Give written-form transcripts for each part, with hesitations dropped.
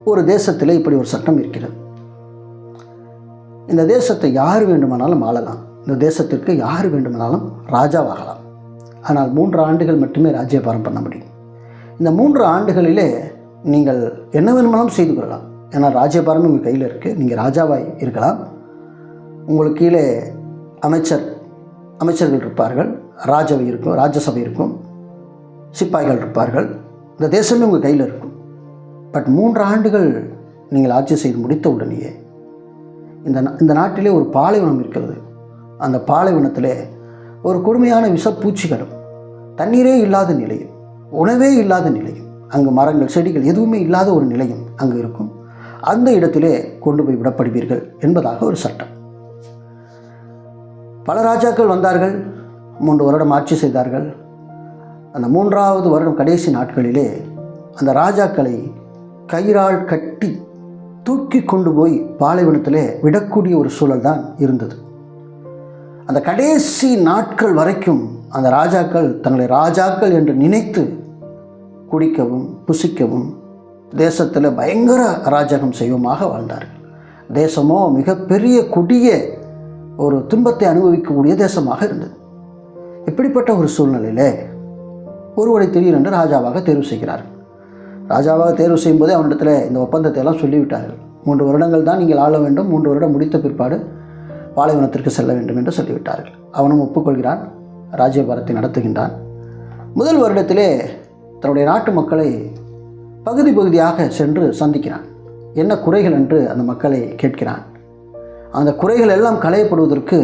ஒரு தேசத்தில் இப்படி ஒரு சட்டம் இருக்கிறது. இந்த தேசத்தை யார் வேண்டுமானாலும் ஆளலாம். இந்த தேசத்திற்கு யார் வேண்டுமானாலும் ராஜாவாகலாம். ஆனால் 3 ஆண்டுகள் மட்டுமே ராஜ்யபாரம் பண்ண முடியும். இந்த 3 ஆண்டுகளிலே நீங்கள் என்ன வேணுமானாலும் செய்து கொள்ளலாம். ஏன்னா ராஜ்யபாரம் உங்கள் கையில் இருக்குது. நீங்கள் ராஜாவாய் இருக்கலாம். உங்களுக்கு கீழே அமைச்சர்கள் இருப்பார்கள், ராஜவை இருக்கும், ராஜ்யசபை இருக்கும், சிப்பாய்கள் இருப்பார்கள். இந்த தேசமே உங்கள் கையில் இருக்கும். பட் 3 ஆண்டுகள் நீங்கள் ஆட்சி செய்து முடித்த உடனேயே இந்த நாட்டிலே ஒரு பாலைவனம் இருக்கிறது. அந்த பாலைவனத்திலே ஒரு கொடுமையான விஷப்பூச்சிகளும், தண்ணீரே இல்லாத நிலையும், உணவே இல்லாத நிலையும், அங்கு மரங்கள் செடிகள் எதுவுமே இல்லாத ஒரு நிலையும் அங்கு இருக்கும். அந்த இடத்திலே கொண்டு போய் விடப்படுவீர்கள் என்பதாக ஒரு சட்டம். பல ராஜாக்கள் வந்தார்கள், 3 வருடம் ஆட்சி செய்தார்கள். அந்த 3வது வருடம் கடைசி நாட்களிலே அந்த ராஜாக்களை கயிறால் கட்டி தூக்கி கொண்டு போய் பாலைவனத்திலே விடக்கூடிய ஒரு சூழல் தான் இருந்தது. அந்த கடைசி நாட்கள் வரைக்கும் அந்த ராஜாக்கள் தங்களை ராஜாக்கள் என்று நினைத்து குடிக்கவும் புசிக்கவும் தேசத்தில் பயங்கர அராஜகம் செய்வமாக வாழ்ந்தார்கள். தேசமோ மிகப்பெரிய கொடிய ஒரு துன்பத்தை அனுபவிக்கக்கூடிய தேசமாக இருந்தது. இப்படிப்பட்ட ஒரு சூழ்நிலையில் ஒருவரை திடீரென்று ராஜாவாக தேர்வு செய்கிறார்கள். ராஜாவாக தேர்வு செய்யும்போதே அவனிடத்தில் இந்த ஒப்பந்தத்தை எல்லாம் சொல்லிவிட்டார்கள். 3 வருடங்கள் தான் நீங்கள் ஆள வேண்டும், 3 வருடம் முடித்த பிற்பாடு பாலைவனத்திற்கு செல்ல வேண்டும் என்று சொல்லிவிட்டார்கள். அவனும் ஒப்புக்கொள்கிறான், ராஜ்யபாரத்தை நடத்துகின்றான். முதல் வருடத்திலே தன்னுடைய நாட்டு மக்களை பகுதி பகுதியாக சென்று சந்திக்கிறான். என்ன குறைகள் என்று அந்த மக்களை கேட்கிறான். அந்த குறைகள் எல்லாம் களையப்படுவதற்கு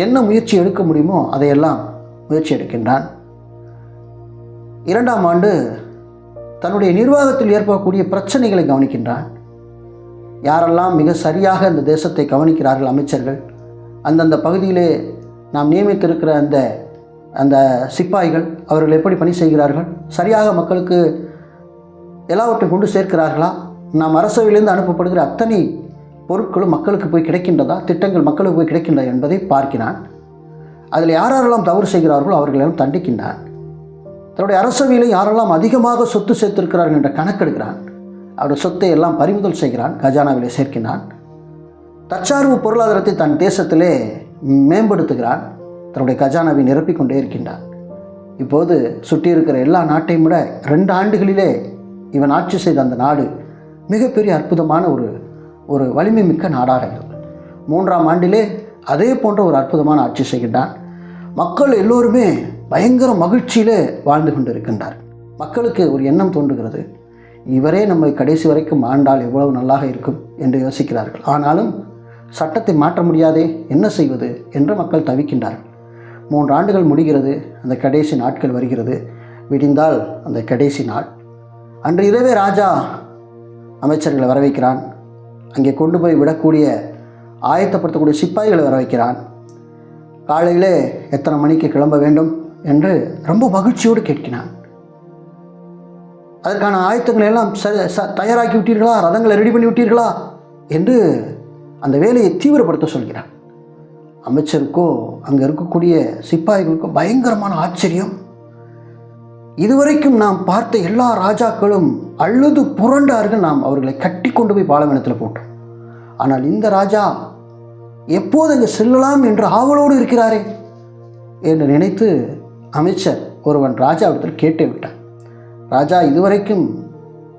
என்ன முயற்சி எடுக்க முடியுமோ அதையெல்லாம் முயற்சி எடுக்கின்றான். 2ஆம் ஆண்டு தன்னுடைய நிர்வாகத்தில் ஏற்படக்கூடிய பிரச்சனைகளை கவனிக்கின்றான். யாரெல்லாம் மிக சரியாக இந்த தேசத்தை கவனிக்கிறார்கள், அமைச்சர்கள், அந்தந்த பகுதியிலே நாம் நியமித்திருக்கிற அந்த சிப்பாய்கள், அவர்கள் எப்படி பணி செய்கிறார்கள், சரியாக மக்களுக்கு எல்லாவற்றையும் கொண்டு சேர்க்கிறார்களா, நாம் அரசவையிலிருந்து அனுப்பப்படுகிற அத்தனை பொருட்களும் மக்களுக்கு போய் கிடைக்கின்றதா, திட்டங்கள் மக்களுக்கு போய் கிடைக்கின்றதா என்பதை பார்க்கிறான். அதில் யாரெல்லாம் தவறு செய்கிறார்களோ அவர்களெல்லாம் தண்டிக்கின்றான். தன்னுடைய அரசவையில் யாரெல்லாம் அதிகமாக சொத்து சேர்த்திருக்கிறார்கள் என்ற கணக்கெடுக்கிறான். அவருடைய சொத்தை எல்லாம் பறிமுதல் செய்கிறான், கஜானாவிலே சேர்க்கிறான். தற்சார்பு பொருளாதாரத்தை தன் தேசத்திலே மேம்படுத்துகிறான். தன்னுடைய கஜானாவை நிரப்பிக்கொண்டே இருக்கின்றான். இப்போது சுற்றி இருக்கிற எல்லா நாட்டையும் விட 2 ஆண்டுகளிலே இவன் ஆட்சி செய்த அந்த நாடு மிகப்பெரிய அற்புதமான ஒரு வலிமை மிக்க நாடாக இருந்தது. 3ஆம் ஆண்டிலே அதே போன்ற ஒரு அற்புதமான ஆட்சி செய்கின்றான். மக்கள் எல்லோருமே பயங்கர மகிழ்ச்சியிலே வாழ்ந்து கொண்டு இருக்கின்றார். மக்களுக்கு ஒரு எண்ணம் தோன்றுகிறது, இவரே நம்மை கடைசி வரைக்கும் ஆண்டால் எவ்வளவு நல்லாக இருக்கும் என்று யோசிக்கிறார்கள். ஆனாலும் சட்டத்தை மாற்ற முடியாதே, என்ன செய்வது என்று மக்கள் தவிக்கின்றார்கள். 3 ஆண்டுகள் முடிகிறது, அந்த கடைசி நாட்கள் வருகிறது. விடிந்தால் அந்த கடைசி நாள் அன்று இரவே ராஜா அமைச்சர்களை வர வைக்கிறான். அங்கே கொண்டு போய் விடக்கூடிய ஆயத்தப்படுத்தக்கூடிய சிப்பாய்களை வர வைக்கிறான். காலையிலே எத்தனை மணிக்கு கிளம்ப வேண்டும் என்று ரொம்ப மகிழ்ச்சியோடு கேட்கிறான். அதற்கான ஆயத்தங்களை எல்லாம் தயாராக்கி விட்டீர்களா, ரதங்களை ரெடி பண்ணி விட்டீர்களா என்று அந்த வேலையை தீவிரப்படுத்த சொல்கிறான். அமைச்சருக்கோ அங்கே இருக்கக்கூடிய சிப்பாய்களுக்கோ பயங்கரமான ஆச்சரியம். இதுவரைக்கும் நாம் பார்த்த எல்லா ராஜாக்களும் அழுது புரண்டார்கள், நாம் அவர்களை கட்டி கொண்டு போய் பாலைவனத்தில் போட்டோம். ஆனால் இந்த ராஜா எப்போது அங்கே செல்லலாம் என்று ஆவலோடு இருக்கிறாரே என்று நினைத்து அமைச்சர் ஒருவன் ராஜாவிடத்தில் கேட்டே விட்டான். ராஜா, இதுவரைக்கும்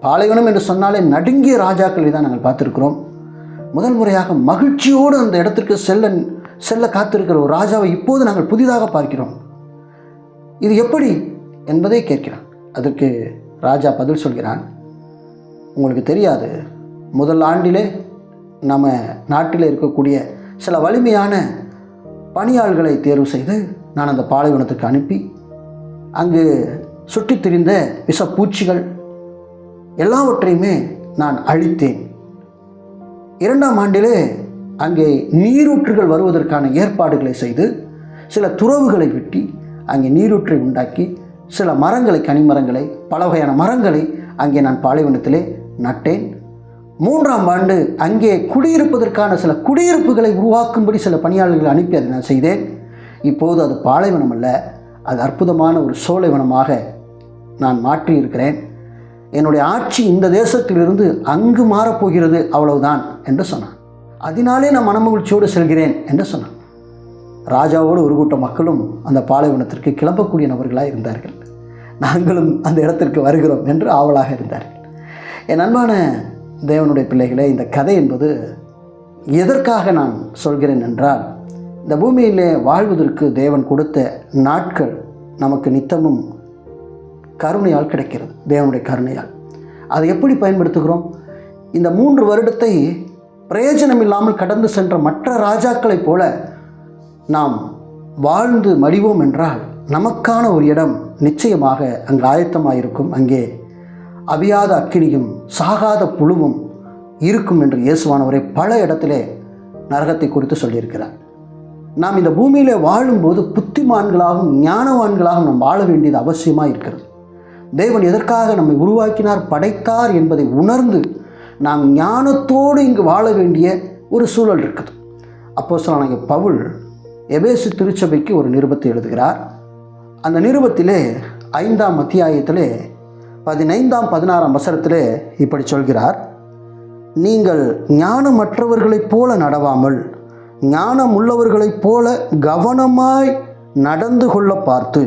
பாலைவனம் என்று சொன்னாலே நடுங்கிய ராஜாக்களை தான் நாங்கள் பார்த்துருக்கிறோம். முதல் முறையாக மகிழ்ச்சியோடு அந்த இடத்திற்கு செல்ல காத்திருக்கிற ஒரு ராஜாவை இப்போது நாங்கள் புதிதாக பார்க்கிறோம். இது எப்படி என்பதை கேட்கிறான். அதற்கு ராஜா பதில் சொல்கிறான், உங்களுக்கு தெரியாது, முதல் ஆண்டிலே நம்ம நாட்டில் இருக்கக்கூடிய சில வலிமையான பணியாள்களை தேர்வு செய்து நான் அந்த பாலைவனத்துக்கு அனுப்பி அங்கு சுற்றித் திரிந்த விஷப்பூச்சிகள் எல்லாவற்றையுமே நான் அழித்தேன். 2ஆம் ஆண்டிலே அங்கே நீரூற்றுகள் வருவதற்கான ஏற்பாடுகளை செய்து சில துறவுகளை வெட்டி அங்கே நீரூற்றை உண்டாக்கி சில மரங்களை, கனிமரங்களை, பல வகையான மரங்களை அங்கே நான் பாலைவனத்திலே நட்டேன். 3ஆம் ஆண்டு அங்கே குடியிருப்பதற்கான சில குடியிருப்புகளை உருவாக்கும்படி சில பணியாளர்களை அனுப்பி அதை நான் செய்தேன். இப்போது அது பாலைவனம் அல்ல, அது அற்புதமான ஒரு சோலைவனமாக நான் மாற்றியிருக்கிறேன். என்னுடைய ஆட்சி இந்த தேசத்திலிருந்து அங்கு மாறப்போகிறது, அவ்வளவுதான் என்று சொன்னான். அதனாலே நான் மனமகிழ்ச்சியோடு செல்கிறேன் என்று சொன்னான். ராஜாவோடு ஒரு கூட்ட மக்களும் அந்த பாலைவனத்திற்கு கிளம்பக்கூடிய நபர்களாக இருந்தார்கள். நாங்களும் அந்த இடத்திற்கு வருகிறோம் என்று ஆவலாக இருந்தார்கள். என் அன்பான தேவனுடைய பிள்ளைகளே, இந்த கதை என்பது எதற்காக நான் சொல்கிறேன் என்றால், இந்த பூமியிலே வாழ்வதற்கு தேவன் கொடுத்த நாட்கள் நமக்கு நித்தமும் கருணையால் கிடைக்கிறது. தேவனுடைய கருணையால் அதை எப்படி பயன்படுத்துகிறோம்? இந்த 3 வருடத்தை பிரயோஜனம் இல்லாமல் கடந்து சென்ற மற்ற ராஜாக்களைப் போல நாம் வாழ்ந்து மடிவோம் என்றால் நமக்கான ஒரு இடம் நிச்சயமாக அங்கு ஆயத்தமாயிருக்கும். அங்கே அவியாத அக்கினியும் சாகாத புழுவும் இருக்கும் என்று இயேசுவானவரை பல இடத்திலே நரகத்தை குறித்து சொல்லியிருக்கிறார். நாம் இந்த பூமியிலே வாழும்போது புத்திமான்களாகவும் ஞானவான்களாகவும் நாம் வாழ வேண்டியது அவசியமாக இருக்கிறது. தேவன் எதற்காக நம்மை உருவாக்கினார், படைத்தார் என்பதை உணர்ந்து நாம் ஞானத்தோடு இங்கு வாழ வேண்டிய ஒரு சூழல் இருக்குது. அப்போஸ்தலனாகிய பவுல் எபேசு திருச்சபைக்கு ஒரு நிருபத்தை எழுதுகிறார். அந்த நிருபத்திலே 5ஆம் அத்தியாயத்திலே 15ஆம் 16ஆம் வசனத்திலே இப்படி சொல்கிறார்: நீங்கள் ஞானமற்றவர்களைப் போல நடவாமல் ஞானம் உள்ளவர்களைப் போல கவனமாய் நடந்து கொள்ள பார்த்து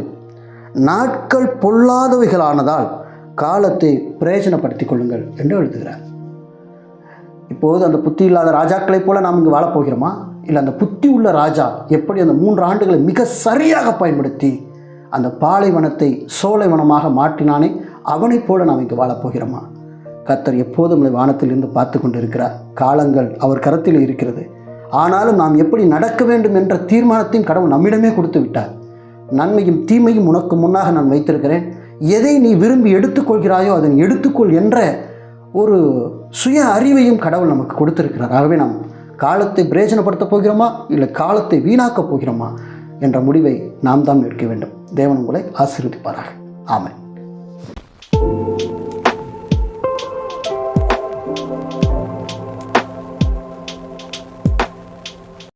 நாட்கள் பொல்லாதவைகளானதால் காலத்தை பிரயோஜனப்படுத்திக் கொள்ளுங்கள் என்று எழுதுகிறார். இப்போது அந்த புத்தி இல்லாத ராஜாக்களைப் போல நாம் இங்கு வாழப்போகிறோமா? இல்லை அந்த புத்தி உள்ள ராஜா எப்படி அந்த 3 ஆண்டுகளை மிக சரியாக பயன்படுத்தி அந்த பாலைவனத்தை சோலைவனமாக மாற்றினானே, அவனைப் போல நாம் இங்கு வாழப்போகிறோமா? கர்த்தர் எப்போதும் வானத்தில் இருந்து பார்த்து கொண்டு இருக்கிறார். காலங்கள் அவர் கரத்தில் இருக்கிறது. ஆனாலும் நாம் எப்படி நடக்க வேண்டும் என்ற தீர்மானத்தையும் கடவுள் நம்மிடமே கொடுத்து விட்டார். நன்மையும் தீமையும் உனக்கு முன்னாக நான் வைத்திருக்கிறேன், எதை நீ விரும்பி எடுத்துக்கொள்கிறாயோ அதனை எடுத்துக்கொள் என்ற ஒரு சுய அறிவையும் கடவுள் நமக்கு கொடுத்திருக்கிறார். ஆகவே நாம் காலத்தை பிரயோஜனப்படுத்த போகிறோமா, இல்லை காலத்தை வீணாக்கப் போகிறோமா என்ற முடிவை நாம் தான் எடுக்க வேண்டும். தேவன் உங்களை ஆசீர்வதிப்பாராக. ஆமென்.